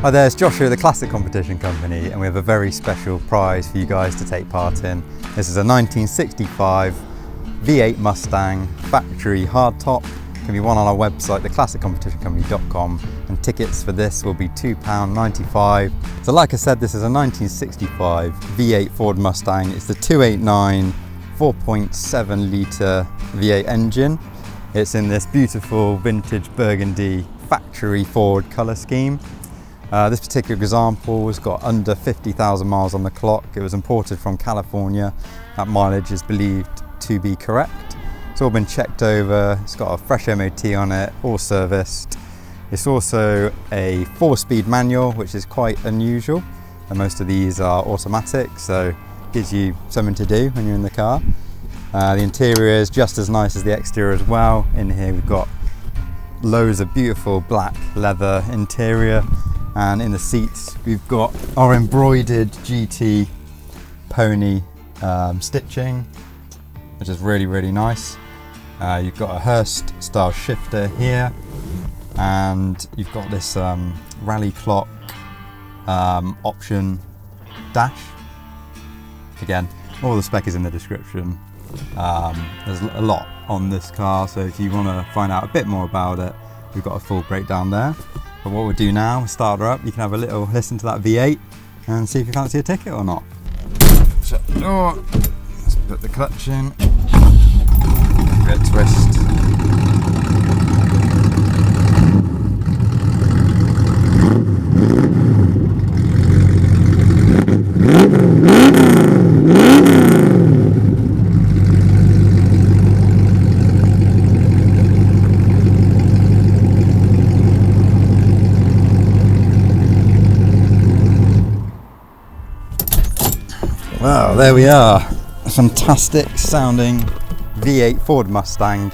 Hi there, it's Joshua, the Classic Competition Company, and we have a very special prize for you guys to take part in. This is a 1965 V8 Mustang factory hardtop. It can be won on our website, theclassiccompetitioncompany.com, and tickets for this will be £2.95. So like I said, this is a 1965 V8 Ford Mustang. It's the 289 4.7 litre V8 engine. It's in this beautiful vintage Burgundy factory Ford colour scheme. This particular example has got under 50,000 miles on the clock. It was imported from California. That mileage is believed to be correct. It's all been checked over. It's got a fresh MOT on it, all serviced. It's also a 4-speed manual, which is quite unusual. And most of these are automatic, so it gives you something to do when you're in the car. The interior is just as nice as the exterior as well. In here we've got loads of beautiful black leather interior. And in the seats, we've got our embroidered GT pony stitching, which is really, really nice. You've got a Hurst style shifter here, and you've got this rally clock option dash. Again, all the spec is in the description. There's a lot on this car, so if you want to find out a bit more about it, we've got a full breakdown there. But what we'll do now, start her up, you can have a little listen to that V8 and see if you fancy a ticket or not. Shut the door, let's put the clutch in, give it a twist. Wow, there we are. A fantastic sounding V8 Ford Mustang.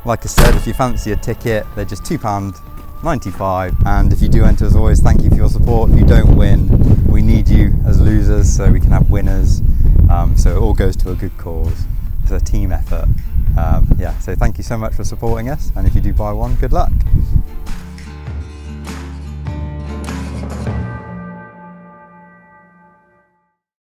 Like I said, if you fancy a ticket, they're just £2.95. And if you do enter, as always, thank you for your support. If you don't win, we need you as losers so we can have winners. So it all goes to a good cause. It's a team effort. Yeah, so thank you so much for supporting us. And if you do buy one, good luck.